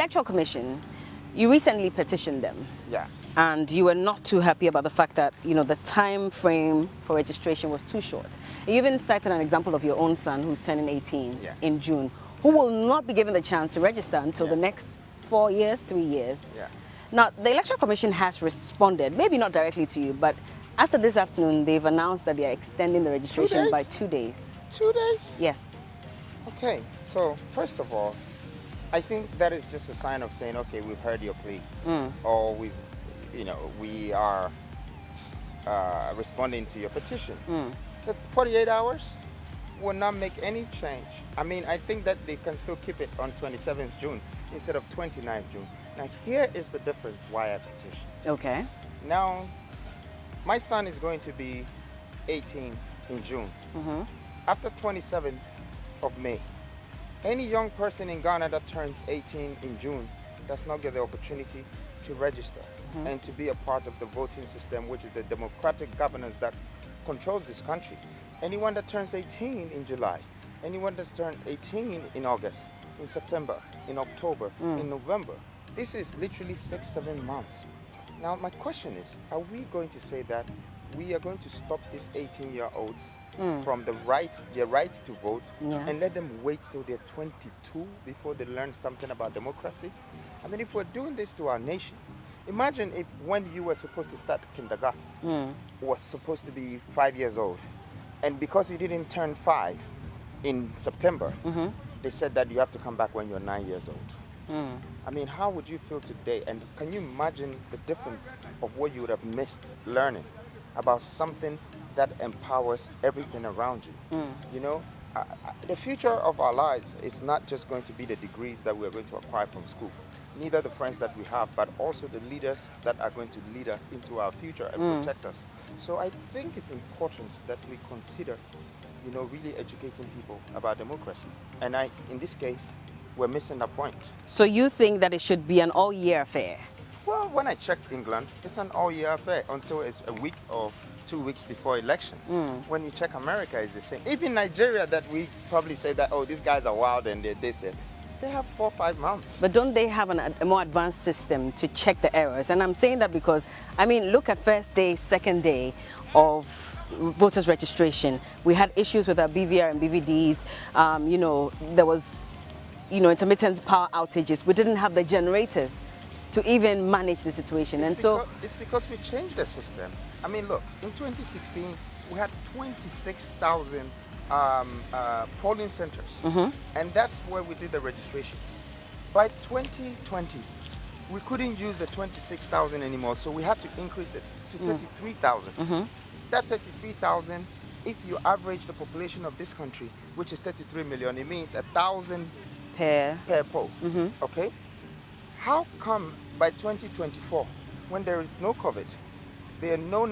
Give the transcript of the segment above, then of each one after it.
Electoral Commission, you recently petitioned them. Yeah. And you were not too happy about the fact that, the time frame for registration was too short. You even cited an example of your own son who's turning 18 in June, who will not be given the chance to register until the next 4 years, 3 years. Yeah. Now, the Electoral Commission has responded, maybe not directly to you, but as of this afternoon, they've announced that they are extending the registration by 2 days. 2 days? Yes. Okay, so first of all, I think that is just a sign of saying, okay, we've heard your plea, or we are responding to your petition. The 48 hours will not make any change. I mean, I think that they can still keep it on 27th June instead of 29th June. Now, here is the difference why I petitioned. Okay. Now, my son is going to be 18 in June. After 27th of May, any young person in Ghana that turns 18 in June does not get the opportunity to register and to be a part of the voting system, which is the democratic governance that controls this country. Anyone that turns 18 in July, anyone that's turned 18 in August, in September, in October, in November, this is literally 6-7 months. Now, my question is, are we going to say that we are going to stop these 18-year-olds from their right to vote and let them wait till they're 22 before they learn something about democracy? I mean, if we're doing this to our nation, imagine if when you were supposed to start kindergarten was supposed to be 5 years old, and because you didn't turn 5 in September, they said that you have to come back when you're 9 years old. I mean, how would you feel today? And can you imagine the difference of what you would have missed learning about something that empowers everything around you? The future of our lives is not just going to be the degrees that we're going to acquire from school, neither the friends that we have, but also the leaders that are going to lead us into our future and protect us. So I think it's important that we consider, really educating people about democracy. And in this case, we're missing the point. So you think that it should be an all-year affair? Well, when I checked England, it's an all-year affair until it's a week or 2 weeks before election. When you check America, it's the same. Even Nigeria, that we probably say that, oh, these guys are wild and they're this, they have 4 or 5 months. But don't they have a more advanced system to check the errors? And I'm saying that because, look at first day, second day of voters registration. We had issues with our BVR and BVDs. There was, intermittent power outages. We didn't have the generators to even manage the situation. It's because we changed the system. I mean, look, in 2016, we had 26,000 polling centers, and that's where we did the registration. By 2020, we couldn't use the 26,000 anymore, so we had to increase it to 33,000. That 33,000, if you average the population of this country, which is 33 million, it means 1,000 per poll. Okay? How come by 2024, when there is no COVID, there are no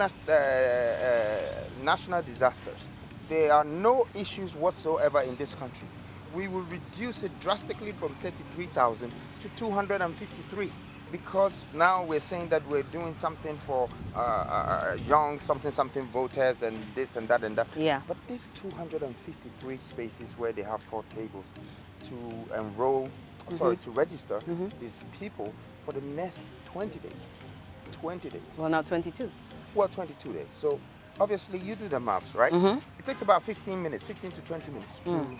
national disasters, there are no issues whatsoever in this country, we will reduce it drastically from 33,000 to 253, because now we're saying that we're doing something for young something voters and this and that and that. Yeah. But these 253 spaces where they have 4 tables to enroll, to register these people for the next 20 days. 20 days. Well, now 22. Well, 22 days. So obviously you do the maths, right? It takes about 15 to 20 minutes to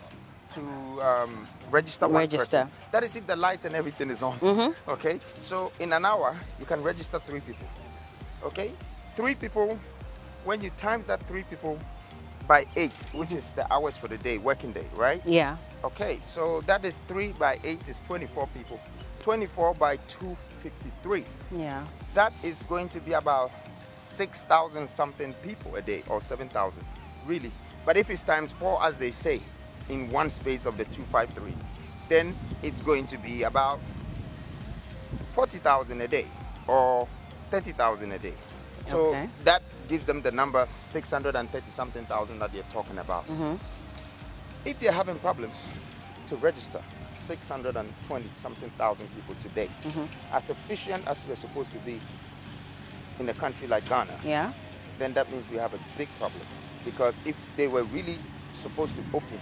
register one person. That is if the lights and everything is on. Okay? So in an hour, you can register 3 people. Okay? 3 people, when you times that 3 people by 8, which is the hours for the day, working day, right? Yeah. Okay, so that is 3 by 8 is 24 people. 24 by 253. Yeah. That is going to be about 6,000 something people a day, or 7,000, really. But if it's times 4, as they say, in one space of the 253, then it's going to be about 40,000 a day, or 30,000 a day. So that gives them the number 630 something thousand that they're talking about. If they're having problems to register 620 something thousand people today, as efficient as we're supposed to be in a country like Ghana, then that means we have a big problem. Because if they were really supposed to open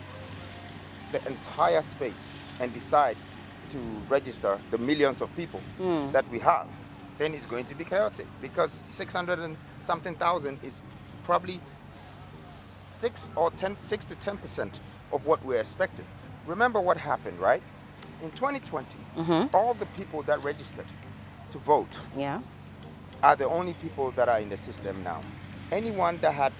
the entire space and decide to register the millions of people that we have, then it's going to be chaotic, because 600 and something thousand is probably 6 to 10% of what we're expecting. Remember what happened, right? In 2020, all the people that registered to vote are the only people that are in the system now. Anyone that had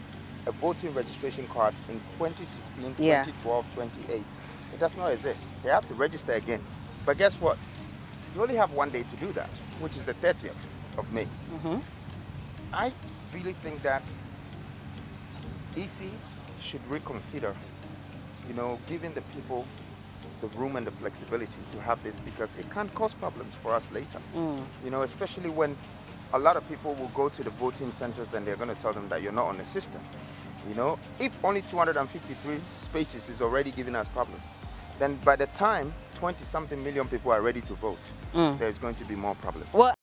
a voting registration card in 2016, 2012, 2018, it does not exist. They have to register again. But guess what? You only have one day to do that, which is the 30th of May. I really think that EC should reconsider, giving the people the room and the flexibility to have this, because it can cause problems for us later. Especially when a lot of people will go to the voting centers and they're going to tell them that you're not on the system. If only 253 spaces is already giving us problems, then by the time 20-something million people are ready to vote, there's going to be more problems. Well,